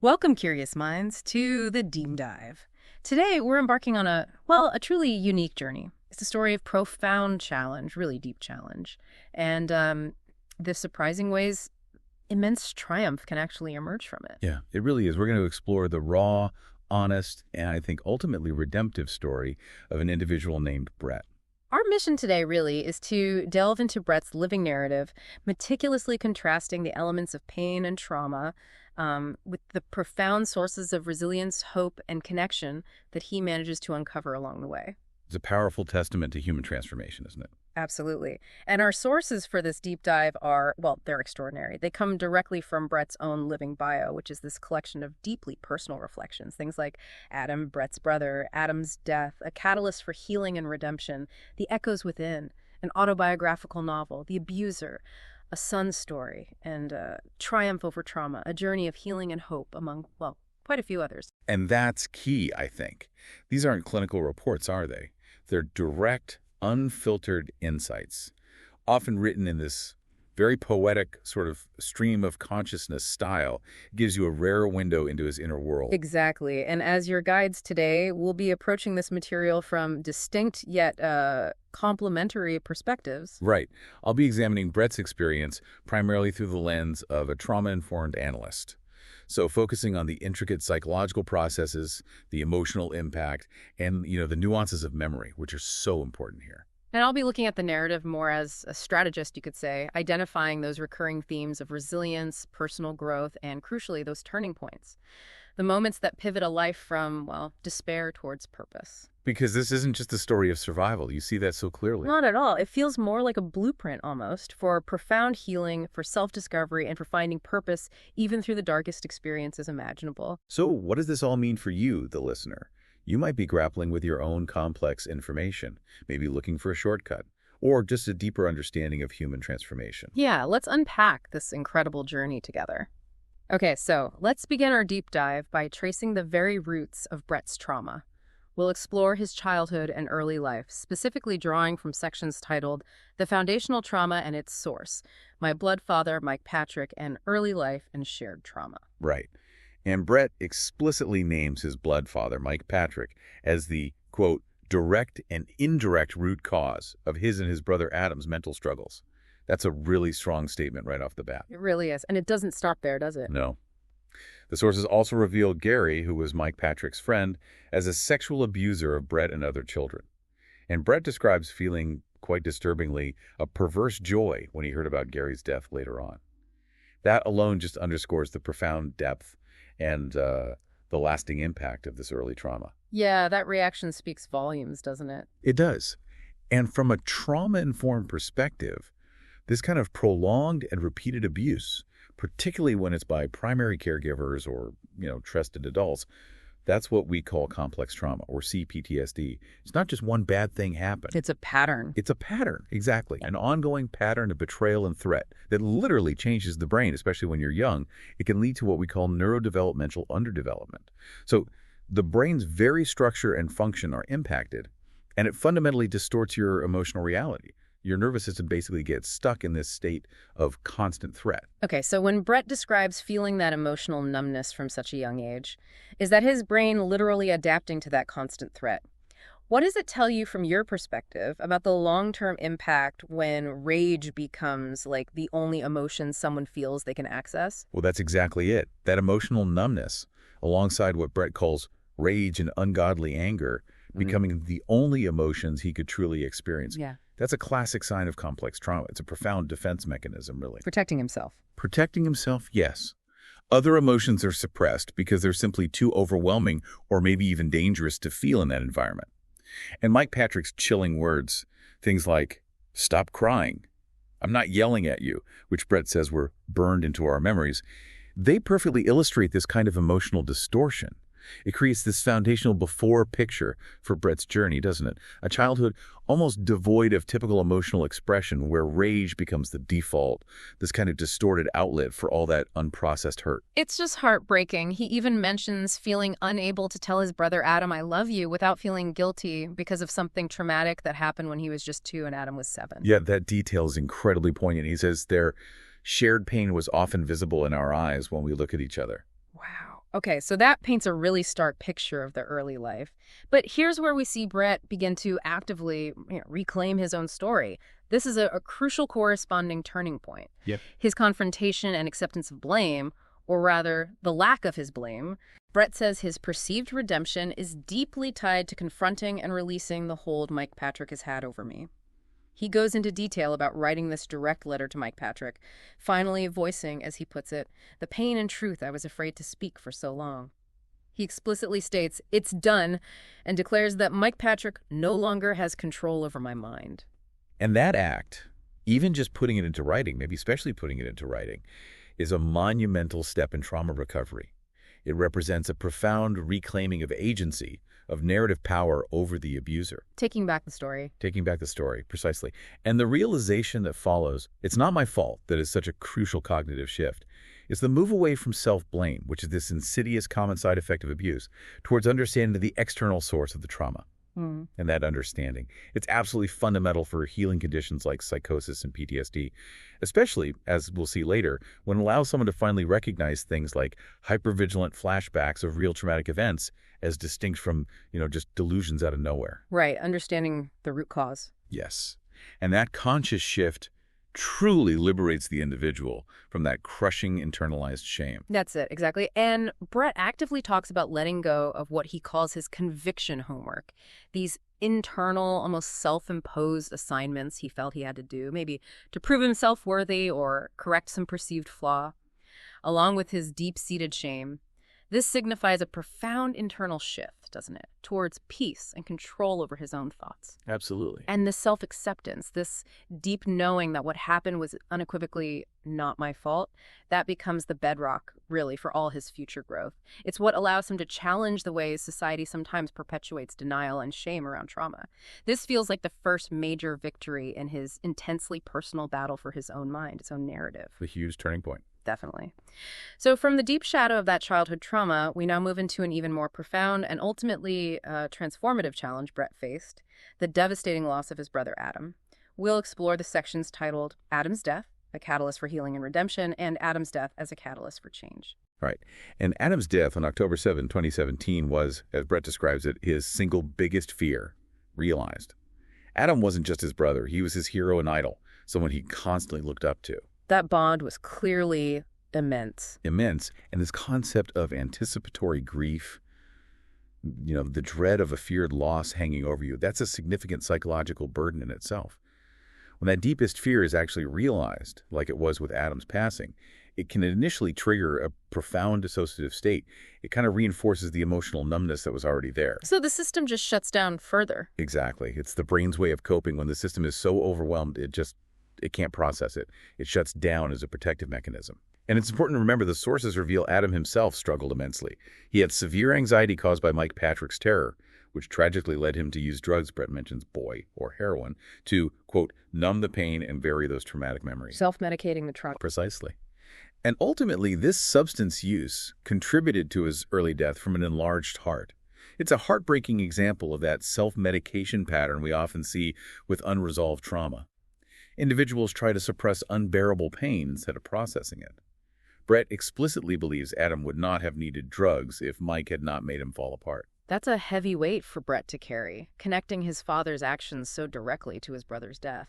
Welcome, curious minds, to the Deep Dive. Today, we're embarking on a truly unique journey. It's a story of profound challenge, really deep challenge, and the surprising ways immense triumph can actually emerge from it. Yeah, it really is. We're going to explore the raw, honest, and I think ultimately redemptive story of an individual named Brett. Our mission today really is to delve into Brett's living narrative, meticulously contrasting the elements of pain and trauma with the profound sources of resilience, hope, and connection that he manages to uncover along the way. It's a powerful testament to human transformation, isn't it? Absolutely. And our sources for this deep dive are, well, they're extraordinary. They come directly from Brett's own living bio, which is this collection of deeply personal reflections. Things like Adam, Brett's brother, Adam's death, a catalyst for healing and redemption, The Echoes Within, an autobiographical novel, The Abuser, a son's story, and Triumph Over Trauma, a journey of healing and hope, among, well, quite a few others. And that's key, I think. These aren't clinical reports, are they? They're direct, unfiltered insights, often written in this very poetic sort of stream of consciousness style. It gives you a rare window into his inner world. Exactly. And as your guides today, we'll be approaching this material from distinct yet complementary perspectives. Right. I'll be examining Brett's experience primarily through the lens of a trauma-informed analyst. So focusing on the intricate psychological processes, the emotional impact, and the nuances of memory, which are so important here. And I'll be looking at the narrative more as a strategist, you could say, identifying those recurring themes of resilience, personal growth, and crucially, those turning points. The moments that pivot a life from, well, despair towards purpose. Because this isn't just a story of survival. You see that so clearly. Not at all. It feels more like a blueprint almost for profound healing, for self-discovery, and for finding purpose even through the darkest experiences imaginable. So what does this all mean for you, the listener? You might be grappling with your own complex information, maybe looking for a shortcut, or just a deeper understanding of human transformation. Yeah, let's unpack this incredible journey together. Okay, so let's begin our deep dive by tracing the very roots of Brett's trauma. We'll explore his childhood and early life, specifically drawing from sections titled The Foundational Trauma and Its Source, My Blood Father, Mike Patrick, and Early Life and Shared Trauma. Right. And Brett explicitly names his blood father, Mike Patrick, as the, quote, direct and indirect root cause of his and his brother Adam's mental struggles. That's a really strong statement right off the bat. It really is. And it doesn't stop there, does it? No. The sources also reveal Gary, who was Mike Patrick's friend, as a sexual abuser of Brett and other children. And Brett describes feeling, quite disturbingly, a perverse joy when he heard about Gary's death later on. That alone just underscores the profound depth and the lasting impact of this early trauma. Yeah, that reaction speaks volumes, doesn't it? It does. And from a trauma-informed perspective, this kind of prolonged and repeated abuse, particularly when it's by primary caregivers or, trusted adults, that's what we call complex trauma, or CPTSD. It's not just one bad thing happened. It's a pattern. It's a pattern, exactly. An ongoing pattern of betrayal and threat that literally changes the brain, especially when you're young. It can lead to what we call neurodevelopmental underdevelopment. So the brain's very structure and function are impacted, and it fundamentally distorts your emotional reality. Your nervous system basically gets stuck in this state of constant threat. Okay, so when Brett describes feeling that emotional numbness from such a young age, is that his brain literally adapting to that constant threat? What does it tell you from your perspective about the long-term impact when rage becomes like the only emotion someone feels they can access? Well, that's exactly it. That emotional numbness, alongside what Brett calls rage and ungodly anger, becoming the only emotions he could truly experience. Yeah. That's a classic sign of complex trauma. It's a profound defense mechanism, really. Protecting himself. Protecting himself, yes. Other emotions are suppressed because they're simply too overwhelming or maybe even dangerous to feel in that environment. And Mike Patrick's chilling words, things like, stop crying, I'm not yelling at you, which Brett says were burned into our memories, they perfectly illustrate this kind of emotional distortion. It creates this foundational before picture for Brett's journey, doesn't it? A childhood almost devoid of typical emotional expression where rage becomes the default, this kind of distorted outlet for all that unprocessed hurt. It's just heartbreaking. He even mentions feeling unable to tell his brother Adam, I love you, without feeling guilty because of something traumatic that happened when he was just 2 and Adam was 7. Yeah, that detail is incredibly poignant. He says their shared pain was often visible in our eyes when we look at each other. Wow. Okay, so that paints a really stark picture of the early life. But here's where we see Brett begin to actively reclaim his own story. This is a crucial corresponding turning point. Yep. His confrontation and acceptance of blame, or rather, the lack of his blame. Brett says his perceived redemption is deeply tied to confronting and releasing the hold Mike Patrick has had over me. He goes into detail about writing this direct letter to Mike Patrick, finally voicing, as he puts it, the pain and truth I was afraid to speak for so long. He explicitly states, "It's done," and declares that Mike Patrick no longer has control over my mind. And that act, even just putting it into writing, maybe especially putting it into writing, is a monumental step in trauma recovery. It represents a profound reclaiming of agency, of narrative power over the abuser. Taking back the story. Taking back the story, precisely. And the realization that follows, it's not my fault that is such a crucial cognitive shift. It's the move away from self-blame, which is this insidious common side effect of abuse, towards understanding the external source of the trauma. And that understanding. It's absolutely fundamental for healing conditions like psychosis and PTSD, especially, as we'll see later, when it allows someone to finally recognize things like hypervigilant flashbacks of real traumatic events as distinct from, just delusions out of nowhere. Right, understanding the root cause. Yes. And that conscious shift truly liberates the individual from that crushing internalized shame. That's it, exactly. And Brett actively talks about letting go of what he calls his conviction homework. These internal, almost self-imposed assignments he felt he had to do, maybe to prove himself worthy or correct some perceived flaw. Along with his deep-seated shame, this signifies a profound internal shift, doesn't it, towards peace and control over his own thoughts. Absolutely. And this self-acceptance, this deep knowing that what happened was unequivocally not my fault, that becomes the bedrock, really, for all his future growth. It's what allows him to challenge the ways society sometimes perpetuates denial and shame around trauma. This feels like the first major victory in his intensely personal battle for his own mind, his own narrative. The huge turning point. Definitely. So from the deep shadow of that childhood trauma, we now move into an even more profound and ultimately transformative challenge Brett faced, the devastating loss of his brother Adam. We'll explore the sections titled Adam's Death, a catalyst for healing and redemption, and Adam's Death as a catalyst for change. Right. And Adam's death on October 7, 2017 was, as Brett describes it, his single biggest fear realized. Adam wasn't just his brother. He was his hero and idol, someone he constantly looked up to. That bond was clearly immense. Immense. And this concept of anticipatory grief, the dread of a feared loss hanging over you, that's a significant psychological burden in itself. When that deepest fear is actually realized, like it was with Adam's passing, it can initially trigger a profound dissociative state. It kind of reinforces the emotional numbness that was already there. So the system just shuts down further. Exactly. It's the brain's way of coping. When the system is so overwhelmed, it can't process it. It shuts down as a protective mechanism. And it's important to remember the sources reveal Adam himself struggled immensely. He had severe anxiety caused by Mike Patrick's terror, which tragically led him to use drugs, Brett mentions boy, or heroin, to, quote, numb the pain and bury those traumatic memories. Self-medicating the trauma. Precisely. And ultimately, this substance use contributed to his early death from an enlarged heart. It's a heartbreaking example of that self-medication pattern we often see with unresolved trauma. Individuals try to suppress unbearable pain instead of processing it. Brett explicitly believes Adam would not have needed drugs if Mike had not made him fall apart. That's a heavy weight for Brett to carry, connecting his father's actions so directly to his brother's death.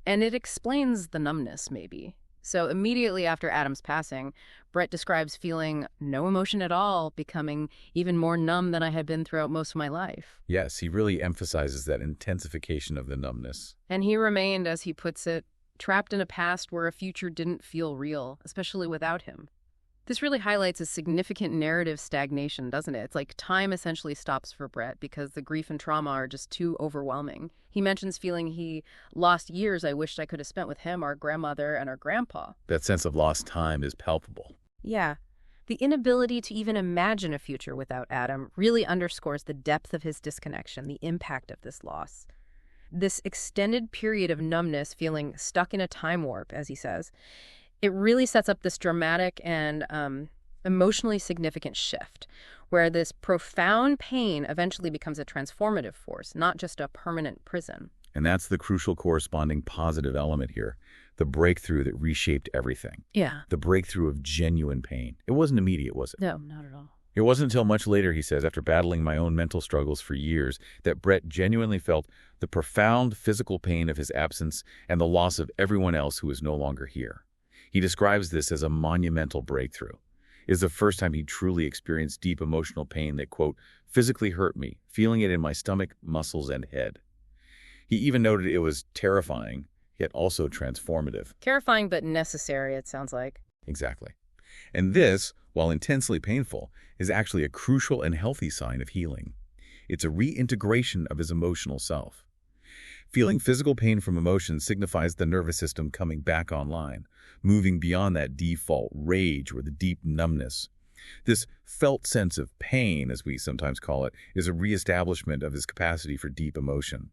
And it explains the numbness, maybe. So immediately after Adam's passing, Brett describes feeling no emotion at all, becoming even more numb than I had been throughout most of my life. Yes, he really emphasizes that intensification of the numbness. And he remained, as he puts it, trapped in a past where a future didn't feel real, especially without him. This really highlights a significant narrative stagnation, doesn't it? It's like time essentially stops for Brett because the grief and trauma are just too overwhelming. He mentions feeling he lost years I wished I could have spent with him, our grandmother, and our grandpa. That sense of lost time is palpable. Yeah. The inability to even imagine a future without Adam really underscores the depth of his disconnection, the impact of this loss. This extended period of numbness, feeling stuck in a time warp, as he says, it really sets up this dramatic and emotionally significant shift, where this profound pain eventually becomes a transformative force, not just a permanent prison. And that's the crucial corresponding positive element here. the breakthrough that reshaped everything. Yeah. The breakthrough of genuine pain. It wasn't immediate, was it? No, not at all. It wasn't until much later, he says, after battling my own mental struggles for years, that Brett genuinely felt the profound physical pain of his absence and the loss of everyone else who is no longer here. He describes this as a monumental breakthrough. It is the first time he truly experienced deep emotional pain that, quote, physically hurt me, feeling it in my stomach, muscles, and head. He even noted it was terrifying, yet also transformative. Terrifying but necessary, it sounds like. Exactly. And this, while intensely painful, is actually a crucial and healthy sign of healing. It's a reintegration of his emotional self. Feeling physical pain from emotion signifies the nervous system coming back online, moving beyond that default rage or the deep numbness. This felt sense of pain, as we sometimes call it, is a reestablishment of his capacity for deep emotion.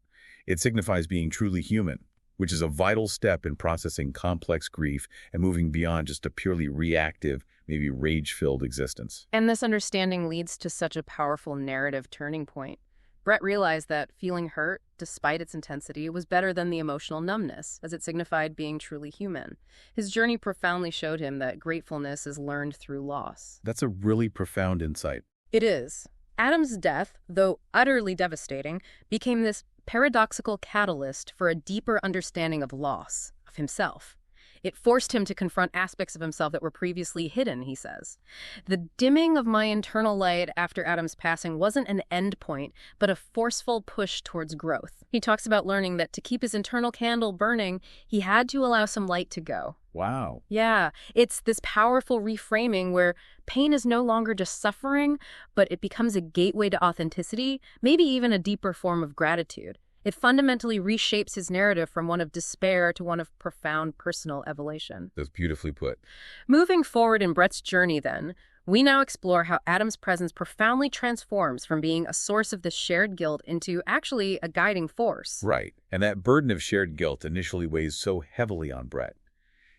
It signifies being truly human, which is a vital step in processing complex grief and moving beyond just a purely reactive, maybe rage-filled existence. And this understanding leads to such a powerful narrative turning point. Brett realized that feeling hurt, despite its intensity, was better than the emotional numbness, as it signified being truly human. His journey profoundly showed him that gratefulness is learned through loss. That's a really profound insight. It is. Adam's death, though utterly devastating, became this paradoxical catalyst for a deeper understanding of loss, of himself. It forced him to confront aspects of himself that were previously hidden, he says. The dimming of my internal light after Adam's passing wasn't an end point, but a forceful push towards growth. He talks about learning that to keep his internal candle burning, he had to allow some light to go. Wow. Yeah, it's this powerful reframing where pain is no longer just suffering, but it becomes a gateway to authenticity, maybe even a deeper form of gratitude. It fundamentally reshapes his narrative from one of despair to one of profound personal evolution. That's beautifully put. Moving forward in Brett's journey, then, we now explore how Adam's presence profoundly transforms from being a source of this shared guilt into actually a guiding force. Right. And that burden of shared guilt initially weighs so heavily on Brett.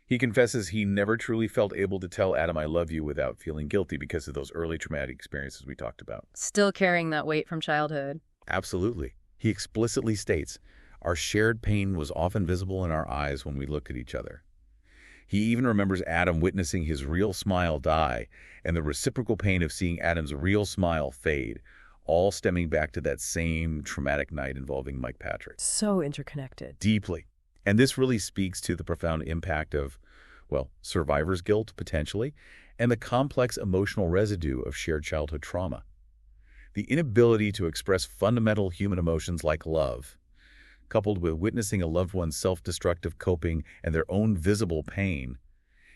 He confesses he never truly felt able to tell Adam I love you without feeling guilty because of those early traumatic experiences we talked about. Still carrying that weight from childhood. Absolutely. He explicitly states, our shared pain was often visible in our eyes when we looked at each other. He even remembers Adam witnessing his real smile die and the reciprocal pain of seeing Adam's real smile fade, all stemming back to that same traumatic night involving Mike Patrick. So interconnected. Deeply. And this really speaks to the profound impact of, well, survivor's guilt, potentially, and the complex emotional residue of shared childhood trauma. The inability to express fundamental human emotions like love, coupled with witnessing a loved one's self-destructive coping and their own visible pain,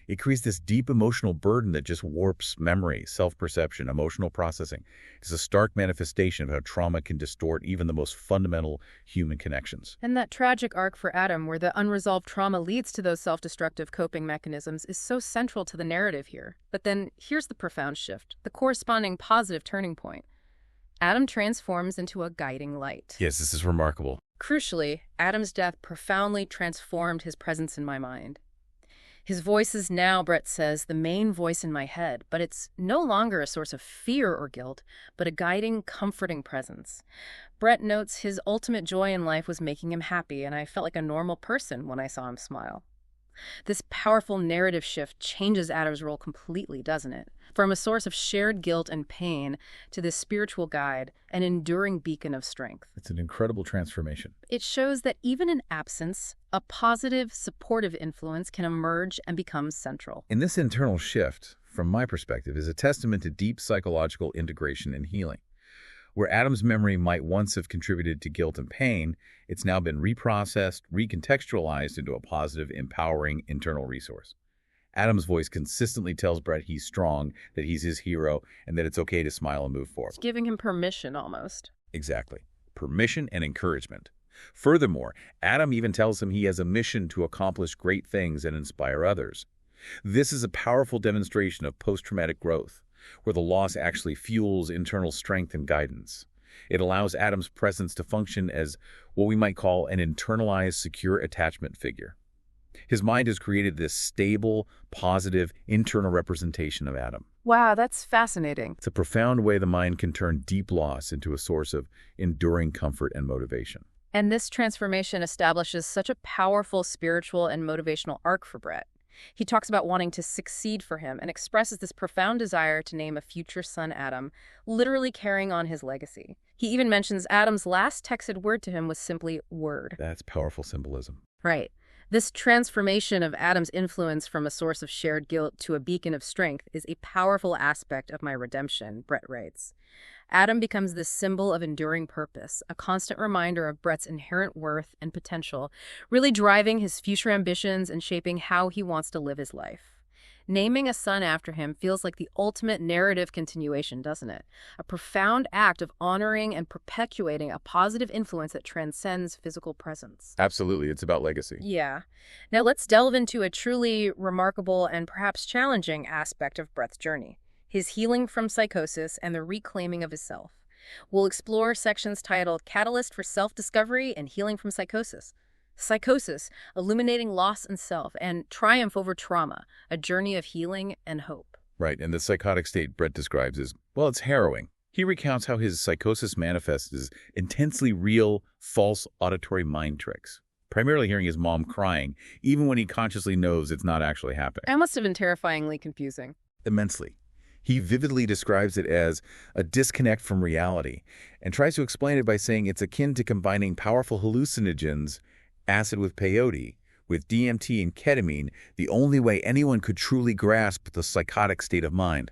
it creates this deep emotional burden that just warps memory, self-perception, emotional processing. It's a stark manifestation of how trauma can distort even the most fundamental human connections. And that tragic arc for Adam, where the unresolved trauma leads to those self-destructive coping mechanisms, is so central to the narrative here. But then here's the profound shift, the corresponding positive turning point. Adam transforms into a guiding light. Yes, this is remarkable. Crucially, Adam's death profoundly transformed his presence in my mind. His voice is now, Brett says, the main voice in my head, but it's no longer a source of fear or guilt, but a guiding, comforting presence. Brett notes his ultimate joy in life was making him happy, and I felt like a normal person when I saw him smile. This powerful narrative shift changes Adam's role completely, doesn't it? From a source of shared guilt and pain to this spiritual guide, an enduring beacon of strength. It's an incredible transformation. It shows that even in absence, a positive, supportive influence can emerge and become central. And this internal shift, from my perspective, is a testament to deep psychological integration and healing. Where Adam's memory might once have contributed to guilt and pain, it's now been reprocessed, recontextualized into a positive, empowering internal resource. Adam's voice consistently tells Brett he's strong, that he's his hero, and that it's okay to smile and move forward. It's giving him permission, almost. Exactly. Permission and encouragement. Furthermore, Adam even tells him he has a mission to accomplish great things and inspire others. This is a powerful demonstration of post-traumatic growth, where the loss actually fuels internal strength and guidance. It allows Adam's presence to function as what we might call an internalized, secure attachment figure. His mind has created this stable, positive, internal representation of Adam. Wow, that's fascinating. It's a profound way the mind can turn deep loss into a source of enduring comfort and motivation. And this transformation establishes such a powerful spiritual and motivational arc for Brett. He talks about wanting to succeed for him and expresses this profound desire to name a future son Adam, literally carrying on his legacy. He even mentions Adam's last texted word to him was simply word. That's powerful symbolism. Right. This transformation of Adam's influence from a source of shared guilt to a beacon of strength is a powerful aspect of my redemption, Brett writes. Adam becomes this symbol of enduring purpose, a constant reminder of Brett's inherent worth and potential, really driving his future ambitions and shaping how he wants to live his life. Naming a son after him feels like the ultimate narrative continuation, doesn't it? A profound act of honoring and perpetuating a positive influence that transcends physical presence. Absolutely. It's about legacy. Yeah. Now let's delve into a truly remarkable and perhaps challenging aspect of Brett's journey: his healing from psychosis and the reclaiming of his self. We'll explore sections titled Catalyst for Self-Discovery and Healing from Psychosis. Psychosis, illuminating loss and self, and triumph over trauma, a journey of healing and hope. Right, and the psychotic state Brett describes is, well, it's harrowing. He recounts how his psychosis manifests as intensely real, false auditory mind tricks, primarily hearing his mom crying, even when he consciously knows it's not actually happening. That must have been terrifyingly confusing. Immensely. He vividly describes it as a disconnect from reality and tries to explain it by saying it's akin to combining powerful hallucinogens, acid with peyote, with DMT and ketamine, the only way anyone could truly grasp the psychotic state of mind.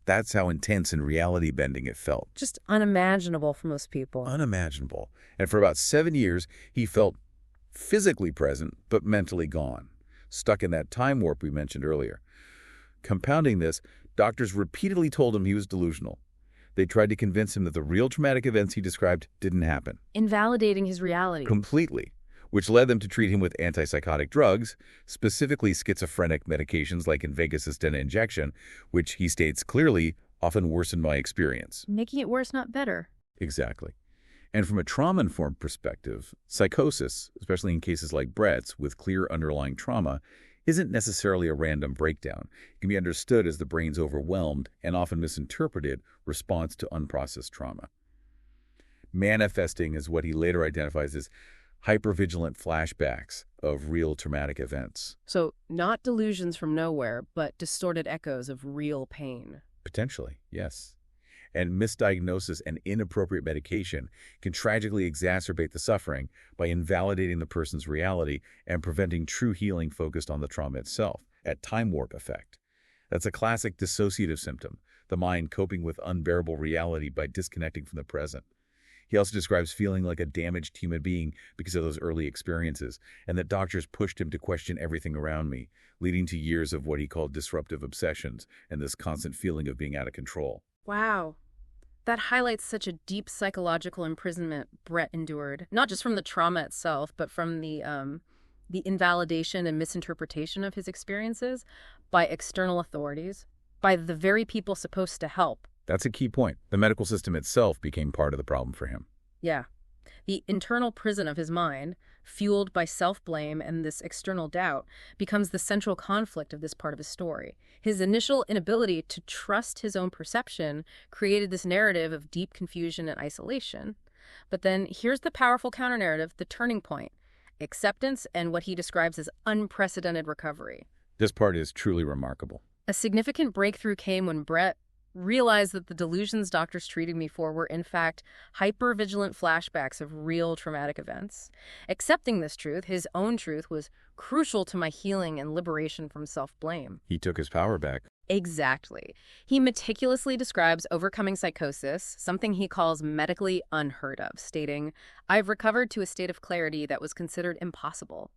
That's how intense and reality-bending it felt. Just unimaginable for most people. Unimaginable. And for about 7 years, he felt physically present, but mentally gone, stuck in that time warp we mentioned earlier. Compounding this, doctors repeatedly told him he was delusional. They tried to convince him that the real traumatic events he described didn't happen. Invalidating his reality. Completely. Which led them to treat him with antipsychotic drugs, specifically schizophrenic medications like Invega Sustenna injection, which he states clearly often worsened my experience. Making it worse, not better. Exactly. And from a trauma-informed perspective, psychosis, especially in cases like Brett's with clear underlying trauma, isn't necessarily a random breakdown. It can be understood as the brain's overwhelmed and often misinterpreted response to unprocessed trauma. Manifesting is what he later identifies as hypervigilant flashbacks of real traumatic events. So, not delusions from nowhere, but distorted echoes of real pain. Potentially, yes. And misdiagnosis and inappropriate medication can tragically exacerbate the suffering by invalidating the person's reality and preventing true healing focused on the trauma itself, at time warp effect. That's a classic dissociative symptom, the mind coping with unbearable reality by disconnecting from the present. He also describes feeling like a damaged human being because of those early experiences, and that doctors pushed him to question everything around me, leading to years of what he called disruptive obsessions and this constant feeling of being out of control. Wow. That highlights such a deep psychological imprisonment Brett endured, not just from the trauma itself, but from the invalidation and misinterpretation of his experiences by external authorities, by the very people supposed to help. That's a key point. The medical system itself became part of the problem for him. Yeah. The internal prison of his mind, fueled by self-blame and this external doubt, becomes the central conflict of this part of his story. His initial inability to trust his own perception created this narrative of deep confusion and isolation. But then here's the powerful counter-narrative, the turning point: acceptance and what he describes as unprecedented recovery. This part is truly remarkable. A significant breakthrough came when Brett realized that the delusions doctors treated me for were, in fact, hypervigilant flashbacks of real traumatic events. Accepting this truth, his own truth, was crucial to my healing and liberation from self-blame. He took his power back. Exactly. He meticulously describes overcoming psychosis, something he calls medically unheard of, stating, "I've recovered to a state of clarity that was considered impossible."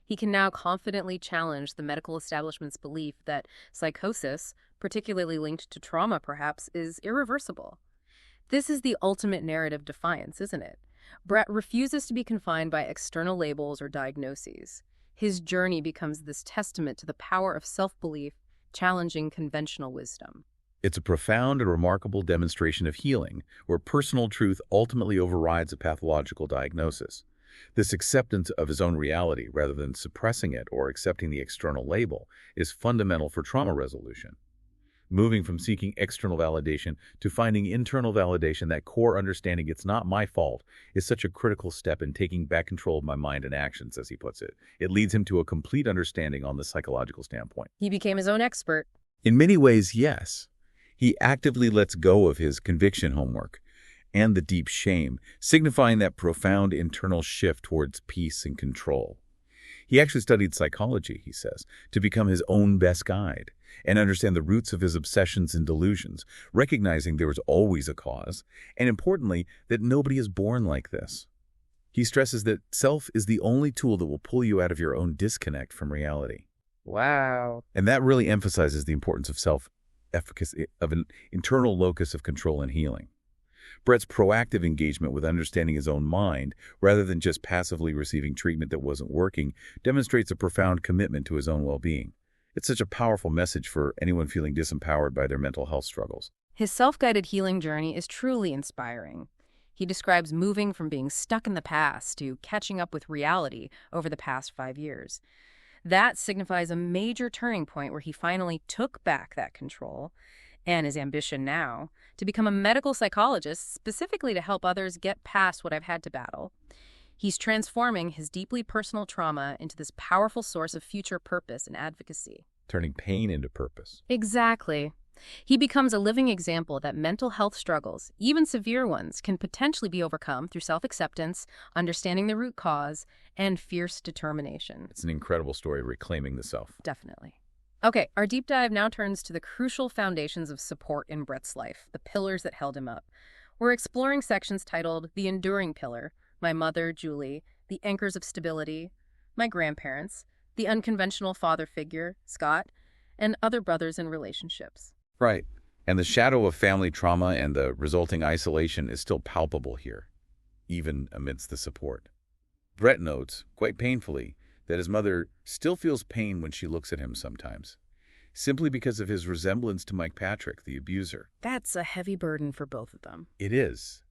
He can now confidently challenge the medical establishment's belief that psychosis, particularly linked to trauma perhaps, is irreversible. This is the ultimate narrative defiance, isn't it? Brett refuses to be confined by external labels or diagnoses. His journey becomes this testament to the power of self-belief, challenging conventional wisdom. It's a profound and remarkable demonstration of healing, where personal truth ultimately overrides a pathological diagnosis. This acceptance of his own reality, rather than suppressing it or accepting the external label, is fundamental for trauma resolution. Moving from seeking external validation to finding internal validation, that core understanding it's not my fault, is such a critical step in taking back control of my mind and actions, as he puts it. It leads him to a complete understanding on the psychological standpoint. He became his own expert. In many ways, yes. He actively lets go of his conviction homework and the deep shame, signifying that profound internal shift towards peace and control. He actually studied psychology, he says, to become his own best guide and understand the roots of his obsessions and delusions, recognizing there was always a cause, and importantly, that nobody is born like this. He stresses that self is the only tool that will pull you out of your own disconnect from reality. Wow. And that really emphasizes the importance of self-efficacy, of an internal locus of control and healing. Brett's proactive engagement with understanding his own mind, rather than just passively receiving treatment that wasn't working, demonstrates a profound commitment to his own well-being. It's such a powerful message for anyone feeling disempowered by their mental health struggles. His self-guided healing journey is truly inspiring. He describes moving from being stuck in the past to catching up with reality over the past 5 years. That signifies a major turning point where he finally took back that control, and his ambition now, to become a medical psychologist specifically to help others get past what I've had to battle. He's transforming his deeply personal trauma into this powerful source of future purpose and advocacy. Turning pain into purpose. Exactly. He becomes a living example that mental health struggles, even severe ones, can potentially be overcome through self-acceptance, understanding the root cause, and fierce determination. It's an incredible story of reclaiming the self. Definitely. Okay, our deep dive now turns to the crucial foundations of support in Brett's life, the pillars that held him up. We're exploring sections titled The Enduring Pillar, My Mother, Julie, The Anchors of Stability, My Grandparents, The Unconventional Father Figure, Scott, and Other Brothers in Relationships. Right. And the shadow of family trauma and the resulting isolation is still palpable here, even amidst the support. Brett notes, quite painfully, that his mother still feels pain when she looks at him sometimes, simply because of his resemblance to Mike Patrick, the abuser. That's a heavy burden for both of them. It is.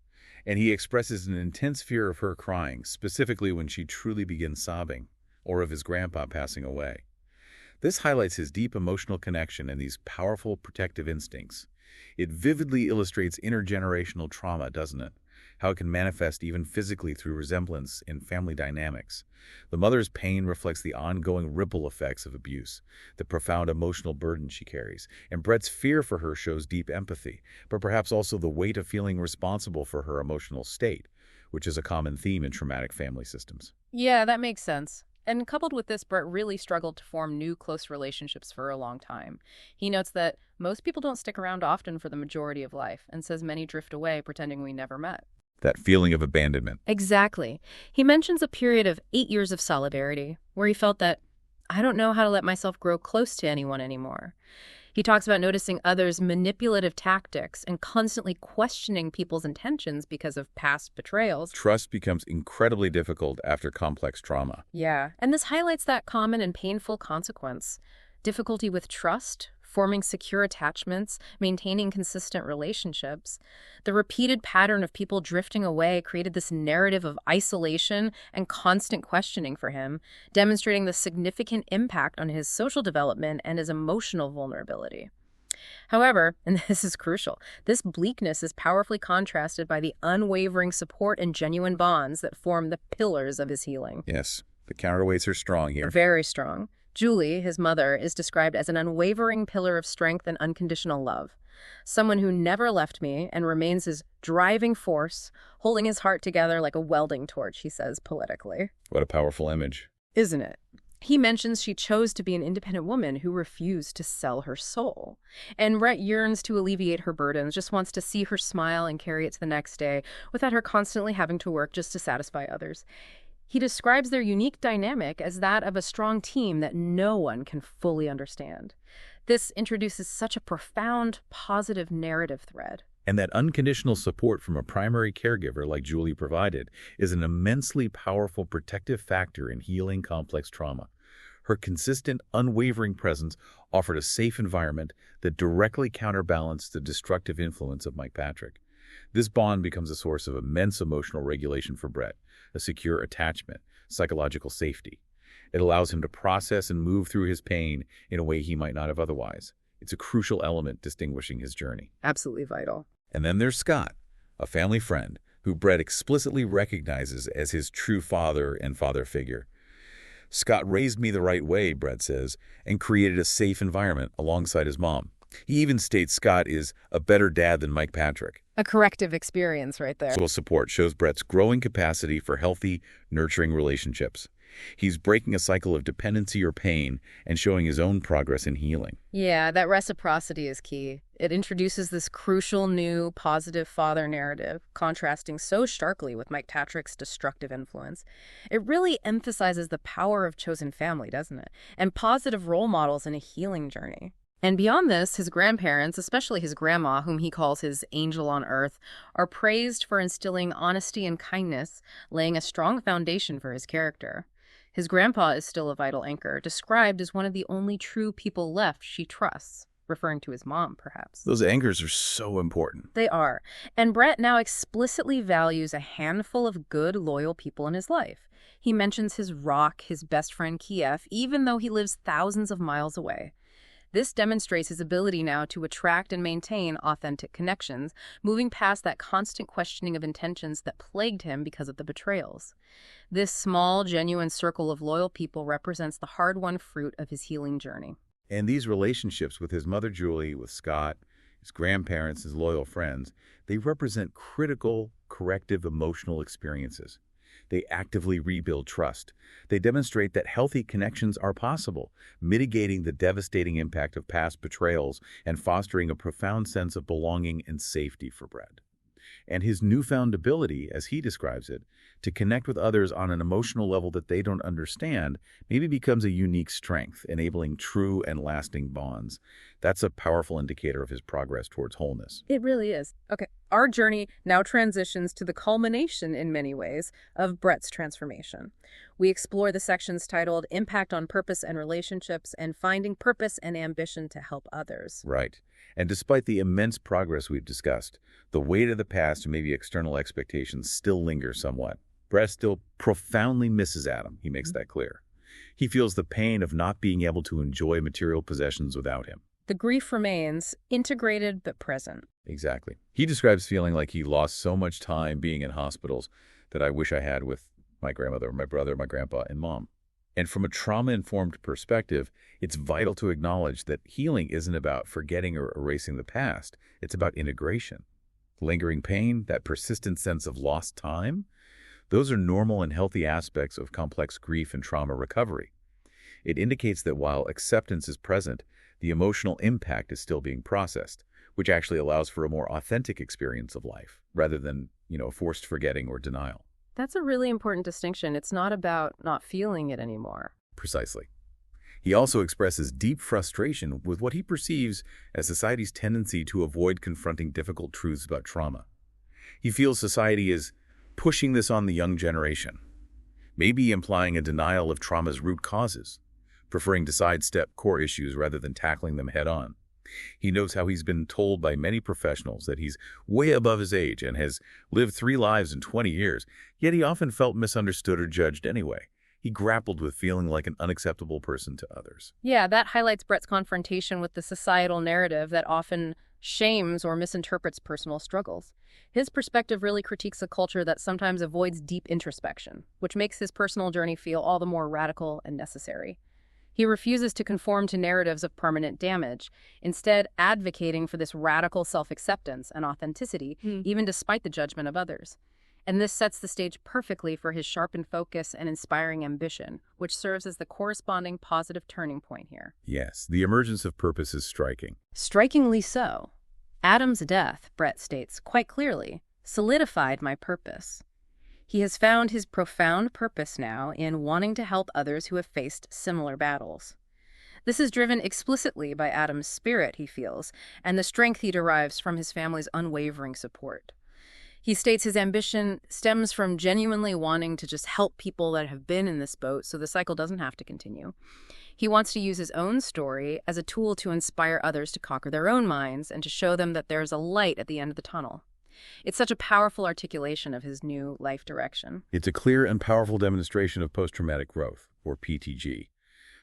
And he expresses an intense fear of her crying, specifically when she truly begins sobbing, or of his grandpa passing away. This highlights his deep emotional connection and these powerful protective instincts. It vividly illustrates intergenerational trauma, doesn't it? How it can manifest even physically through resemblance in family dynamics. The mother's pain reflects the ongoing ripple effects of abuse, the profound emotional burden she carries, and Brett's fear for her shows deep empathy, but perhaps also the weight of feeling responsible for her emotional state, which is a common theme in traumatic family systems. Yeah, that makes sense. And coupled with this, Brett really struggled to form new close relationships for a long time. He notes that most people don't stick around often for the majority of life, and says many drift away pretending we never met. That feeling of abandonment. Exactly. He mentions a period of 8 years of solidarity, where he felt that, I don't know how to let myself grow close to anyone anymore. He talks about noticing others' manipulative tactics and constantly questioning people's intentions because of past betrayals. Trust becomes incredibly difficult after complex trauma. Yeah, and this highlights that common and painful consequence. Difficulty with trust, forming secure attachments, maintaining consistent relationships. The repeated pattern of people drifting away created this narrative of isolation and constant questioning for him, demonstrating the significant impact on his social development and his emotional vulnerability. However, and this is crucial, this bleakness is powerfully contrasted by the unwavering support and genuine bonds that form the pillars of his healing. Yes, the counterweights are strong here. Very strong. Julie, his mother, is described as an unwavering pillar of strength and unconditional love. Someone who never left me and remains his driving force, holding his heart together like a welding torch, he says poetically. What a powerful image. Isn't it? He mentions she chose to be an independent woman who refused to sell her soul. And Brett yearns to alleviate her burdens, just wants to see her smile and carry it to the next day without her constantly having to work just to satisfy others. He describes their unique dynamic as that of a strong team that no one can fully understand. This introduces such a profound, positive narrative thread. And that unconditional support from a primary caregiver like Julie provided is an immensely powerful protective factor in healing complex trauma. Her consistent, unwavering presence offered a safe environment that directly counterbalanced the destructive influence of Mike Patrick. This bond becomes a source of immense emotional regulation for Brett, a secure attachment, psychological safety. It allows him to process and move through his pain in a way he might not have otherwise. It's a crucial element distinguishing his journey. Absolutely vital. And then there's Scott, a family friend who Brett explicitly recognizes as his true father and father figure. Scott raised me the right way, Brett says, and created a safe environment alongside his mom. He even states Scott is a better dad than Mike Patrick. A corrective experience right there. Social support shows Brett's growing capacity for healthy, nurturing relationships. He's breaking a cycle of dependency or pain and showing his own progress in healing. Yeah, that reciprocity is key. It introduces this crucial new positive father narrative, contrasting so starkly with Mike Patrick's destructive influence. It really emphasizes the power of chosen family, doesn't it? And positive role models in a healing journey. And beyond this, his grandparents, especially his grandma, whom he calls his angel on earth, are praised for instilling honesty and kindness, laying a strong foundation for his character. His grandpa is still a vital anchor, described as one of the only true people left she trusts, referring to his mom, perhaps. Those anchors are so important. They are. And Brett now explicitly values a handful of good, loyal people in his life. He mentions his rock, his best friend Kiev, even though he lives thousands of miles away. This demonstrates his ability now to attract and maintain authentic connections, moving past that constant questioning of intentions that plagued him because of the betrayals. This small, genuine circle of loyal people represents the hard-won fruit of his healing journey. And these relationships with his mother Julie, with Scott, his grandparents, his loyal friends, they represent critical, corrective emotional experiences. They actively rebuild trust. They demonstrate that healthy connections are possible, mitigating the devastating impact of past betrayals and fostering a profound sense of belonging and safety for Brett. And his newfound ability, as he describes it, to connect with others on an emotional level that they don't understand maybe becomes a unique strength, enabling true and lasting bonds. That's a powerful indicator of his progress towards wholeness. It really is. Okay, our journey now transitions to the culmination, in many ways, of Brett's transformation. We explore the sections titled Impact on Purpose and Relationships and Finding Purpose and Ambition to Help Others. Right. And despite the immense progress we've discussed, the weight of the past and maybe external expectations still linger somewhat. Brett still profoundly misses Adam. He makes that clear. He feels the pain of not being able to enjoy material possessions without him. The grief remains, integrated but present. Exactly. He describes feeling like he lost so much time being in hospitals that I wish I had with my grandmother, my brother, my grandpa, and mom. And from a trauma-informed perspective, it's vital to acknowledge that healing isn't about forgetting or erasing the past. It's about integration. Lingering pain, that persistent sense of lost time, those are normal and healthy aspects of complex grief and trauma recovery. It indicates that while acceptance is present, the emotional impact is still being processed, which actually allows for a more authentic experience of life, rather than, forced forgetting or denial. That's a really important distinction. It's not about not feeling it anymore. Precisely. He also expresses deep frustration with what he perceives as society's tendency to avoid confronting difficult truths about trauma. He feels society is pushing this on the young generation, maybe implying a denial of trauma's root causes, preferring to sidestep core issues rather than tackling them head-on. He knows how he's been told by many professionals that he's way above his age and has lived 3 lives in 20 years, yet he often felt misunderstood or judged anyway. He grappled with feeling like an unacceptable person to others. Yeah, that highlights Brett's confrontation with the societal narrative that often shames or misinterprets personal struggles. His perspective really critiques a culture that sometimes avoids deep introspection, which makes his personal journey feel all the more radical and necessary. He refuses to conform to narratives of permanent damage, instead advocating for this radical self-acceptance and authenticity, even despite the judgment of others. And this sets the stage perfectly for his sharpened focus and inspiring ambition, which serves as the corresponding positive turning point here. Yes, the emergence of purpose is striking. Strikingly so. Adam's death, Brett states quite clearly, solidified my purpose. He has found his profound purpose now in wanting to help others who have faced similar battles. This is driven explicitly by Adam's spirit, he feels, and the strength he derives from his family's unwavering support. He states his ambition stems from genuinely wanting to just help people that have been in this boat so the cycle doesn't have to continue. He wants to use his own story as a tool to inspire others to conquer their own minds and to show them that there's a light at the end of the tunnel. It's such a powerful articulation of his new life direction. It's a clear and powerful demonstration of post-traumatic growth, or PTG.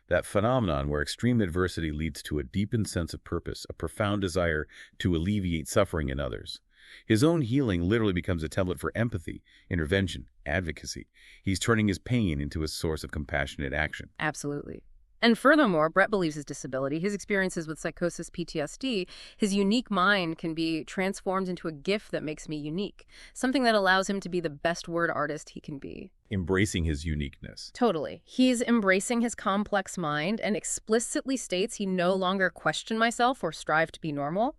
that phenomenon where extreme adversity leads to a deepened sense of purpose, a profound desire to alleviate suffering in others. His own healing literally becomes a template for empathy, intervention, advocacy. He's turning his pain into a source of compassionate action. Absolutely. And furthermore, Brett believes his disability, his experiences with psychosis PTSD, his unique mind can be transformed into a gift that makes me unique, something that allows him to be the best word artist he can be. Embracing his uniqueness. Totally. He's embracing his complex mind and explicitly states he no longer question myself or strive to be normal.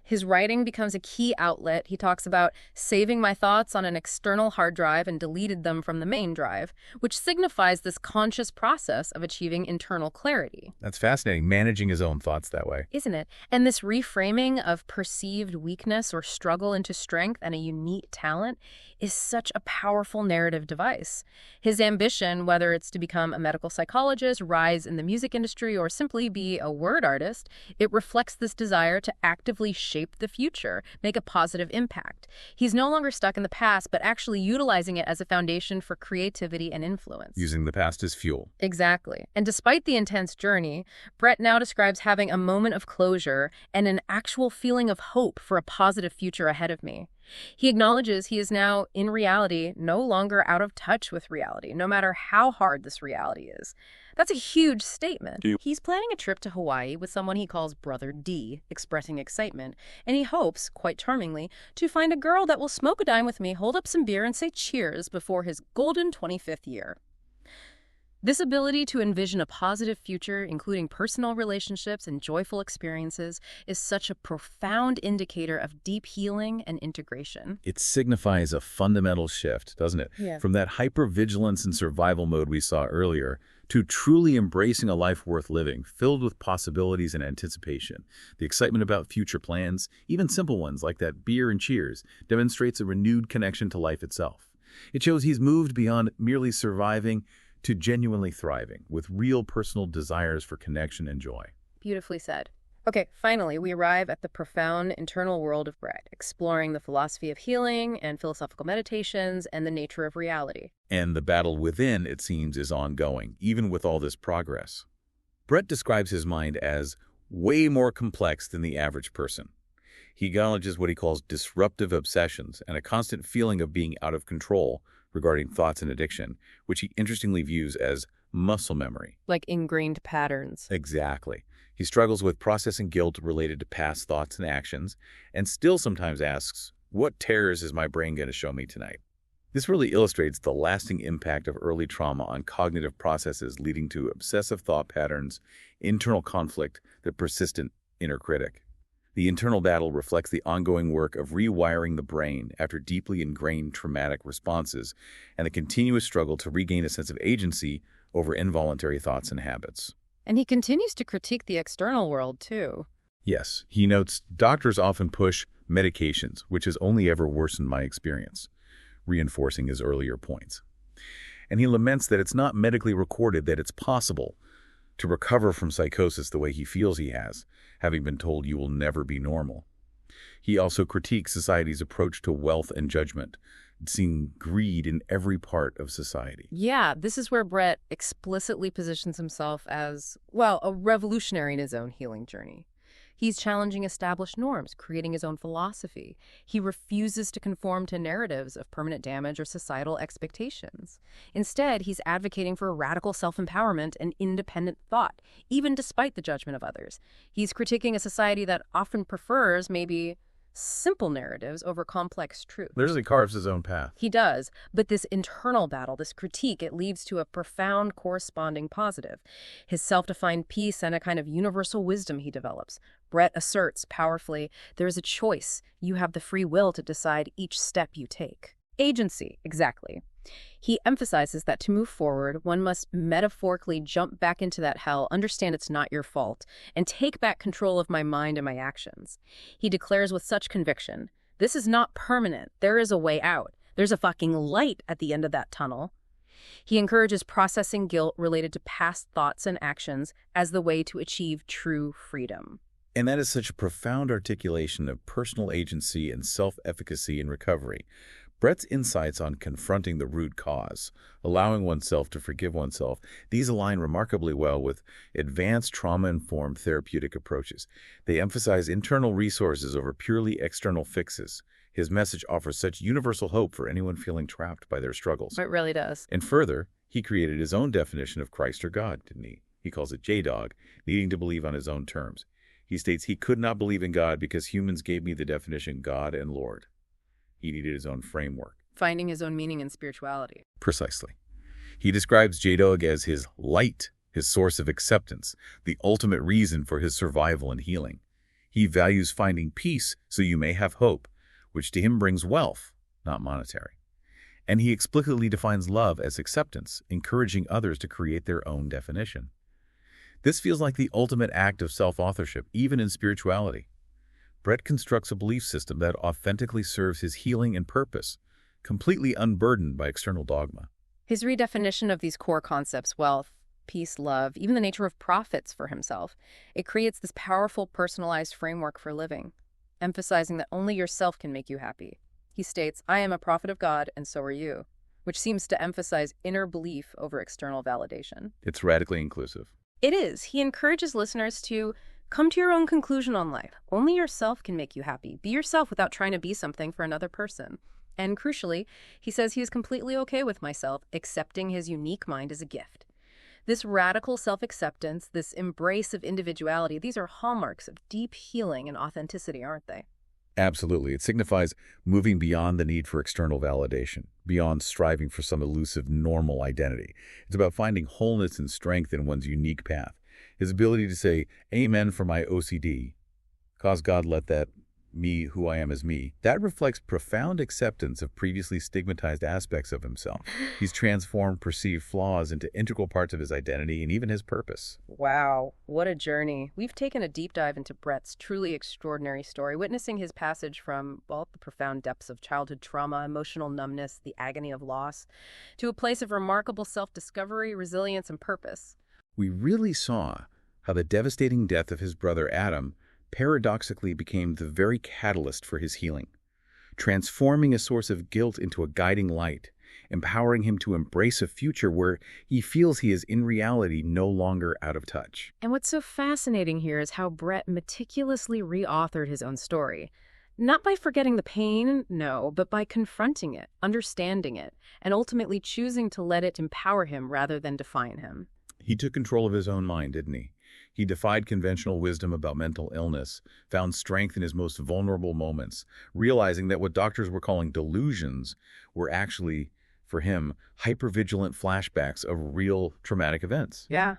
His writing becomes a key outlet. He talks about saving my thoughts on an external hard drive and deleted them from the main drive, which signifies this conscious process of achieving internal clarity. That's fascinating, managing his own thoughts that way. Isn't it? And this reframing of perceived weakness or struggle into strength and a unique talent is such a powerful narrative device. His ambition, whether it's to become a medical psychologist, rise in the music industry, or simply be a word artist, it reflects this desire to actively shape the future, make a positive impact. He's no longer stuck in the past, but actually utilizing it as a foundation for creativity and influence. Using the past as fuel. Exactly. And despite the intense journey, Brett now describes having a moment of closure and an actual feeling of hope for a positive future ahead of me. He acknowledges he is now, in reality, no longer out of touch with reality, no matter how hard this reality is. That's a huge statement. He's planning a trip to Hawaii with someone he calls Brother D, expressing excitement, and he hopes, quite charmingly, to find a girl that will smoke a dime with me, hold up some beer, and say cheers before his golden 25th year. This ability to envision a positive future, including personal relationships and joyful experiences, is such a profound indicator of deep healing and integration. It signifies a fundamental shift, doesn't it? Yeah. From that hypervigilance and survival mode we saw earlier to truly embracing a life worth living, filled with possibilities and anticipation. The excitement about future plans, even simple ones like that beer and cheers, demonstrates a renewed connection to life itself. It shows he's moved beyond merely surviving to genuinely thriving, with real personal desires for connection and joy. Beautifully said. Okay, finally, we arrive at the profound internal world of Brett, exploring the philosophy of healing and philosophical meditations and the nature of reality. And the battle within, it seems, is ongoing, even with all this progress. Brett describes his mind as way more complex than the average person. He acknowledges what he calls disruptive obsessions and a constant feeling of being out of control regarding thoughts and addiction, which he interestingly views as muscle memory. Like ingrained patterns. Exactly. He struggles with processing guilt related to past thoughts and actions, and still sometimes asks, what terrors is my brain going to show me tonight? This really illustrates the lasting impact of early trauma on cognitive processes leading to obsessive thought patterns, internal conflict, the persistent inner critic. The internal battle reflects the ongoing work of rewiring the brain after deeply ingrained traumatic responses and the continuous struggle to regain a sense of agency over involuntary thoughts and habits. And he continues to critique the external world, too. Yes, he notes, doctors often push medications, which has only ever worsened my experience, reinforcing his earlier points. And he laments that it's not medically recorded that it's possible to recover from psychosis the way he feels he has, having been told you will never be normal. He also critiques society's approach to wealth and judgment, seeing greed in every part of society. Yeah, this is where Brett explicitly positions himself as, well, a revolutionary in his own healing journey. He's challenging established norms, creating his own philosophy. He refuses to conform to narratives of permanent damage or societal expectations. Instead, he's advocating for radical self-empowerment and independent thought, even despite the judgment of others. He's critiquing a society that often prefers, maybe, simple narratives over complex truth. Literally carves his own path. He does, but this internal battle, this critique, it leads to a profound corresponding positive. His self-defined peace and a kind of universal wisdom he develops. Brett asserts powerfully, there is a choice. You have the free will to decide each step you take. Agency, exactly. He emphasizes that to move forward, one must metaphorically jump back into that hell, understand it's not your fault, and take back control of my mind and my actions. He declares with such conviction, this is not permanent. There is a way out. There's a fucking light at the end of that tunnel. He encourages processing guilt related to past thoughts and actions as the way to achieve true freedom. And that is such a profound articulation of personal agency and self-efficacy in recovery. Brett's insights on confronting the root cause, allowing oneself to forgive oneself, these align remarkably well with advanced trauma-informed therapeutic approaches. They emphasize internal resources over purely external fixes. His message offers such universal hope for anyone feeling trapped by their struggles. It really does. And further, he created his own definition of Christ or God, didn't he? He calls it J-Dog, needing to believe on his own terms. He states he could not believe in God because humans gave me the definition God and Lord. He needed his own framework. Finding his own meaning in spirituality. Precisely. He describes J-Dog as his light, his source of acceptance, the ultimate reason for his survival and healing. He values finding peace so you may have hope, which to him brings wealth, not monetary. And he explicitly defines love as acceptance, encouraging others to create their own definition. This feels like the ultimate act of self-authorship, even in spirituality. Brett constructs a belief system that authentically serves his healing and purpose, completely unburdened by external dogma. His redefinition of these core concepts, wealth, peace, love, even the nature of profits for himself, it creates this powerful personalized framework for living, emphasizing that only yourself can make you happy. He states, "I am a prophet of God, and so are you," which seems to emphasize inner belief over external validation. It's radically inclusive. It is. He encourages listeners to come to your own conclusion on life. Only yourself can make you happy. Be yourself without trying to be something for another person. And crucially, he says he is completely okay with myself, accepting his unique mind as a gift. This radical self-acceptance, this embrace of individuality, these are hallmarks of deep healing and authenticity, aren't they? Absolutely. It signifies moving beyond the need for external validation, beyond striving for some elusive normal identity. It's about finding wholeness and strength in one's unique path. His ability to say, "Amen for my OCD, cause God let that me who I am as me," that reflects profound acceptance of previously stigmatized aspects of himself. He's transformed perceived flaws into integral parts of his identity and even his purpose. Wow, what a journey. We've taken a deep dive into Brett's truly extraordinary story, witnessing his passage from, well, the profound depths of childhood trauma, emotional numbness, the agony of loss, to a place of remarkable self-discovery, resilience, and purpose. We really saw how the devastating death of his brother Adam paradoxically became the very catalyst for his healing, transforming a source of guilt into a guiding light, empowering him to embrace a future where he feels he is in reality no longer out of touch. And what's so fascinating here is how Brett meticulously reauthored his own story. Not by forgetting the pain, no, but by confronting it, understanding it, and ultimately choosing to let it empower him rather than define him. He took control of his own mind, didn't he? He defied conventional wisdom about mental illness, found strength in his most vulnerable moments, realizing that what doctors were calling delusions were actually, for him, hypervigilant flashbacks of real traumatic events. Yeah.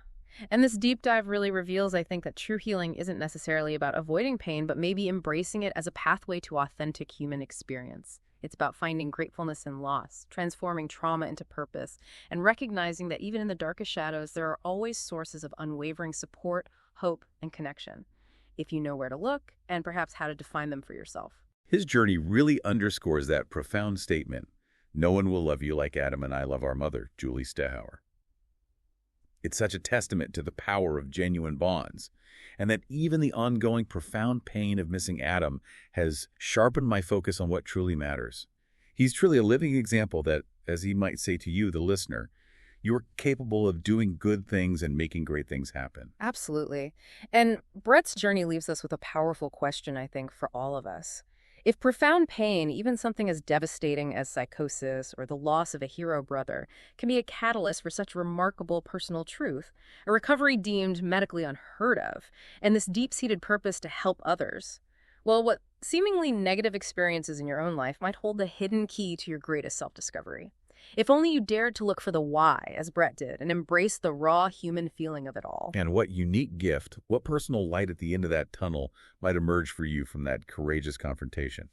And this deep dive really reveals, I think, that true healing isn't necessarily about avoiding pain, but maybe embracing it as a pathway to authentic human experience. It's about finding gratefulness in loss, transforming trauma into purpose, and recognizing that even in the darkest shadows, there are always sources of unwavering support, hope, and connection, if you know where to look and perhaps how to define them for yourself. His journey really underscores that profound statement, "No one will love you like Adam and I love our mother, Julie Stehauer." It's such a testament to the power of genuine bonds, and that even the ongoing profound pain of missing Adam has sharpened my focus on what truly matters. He's truly a living example that, as he might say to you, the listener, you're capable of doing good things and making great things happen. Absolutely. And Brett's journey leaves us with a powerful question, I think, for all of us. If profound pain, even something as devastating as psychosis or the loss of a hero brother, can be a catalyst for such remarkable personal truth, a recovery deemed medically unheard of, and this deep-seated purpose to help others, well, what seemingly negative experiences in your own life might hold the hidden key to your greatest self-discovery. If only you dared to look for the why, as Brett did, and embrace the raw human feeling of it all. And what unique gift, what personal light at the end of that tunnel might emerge for you from that courageous confrontation.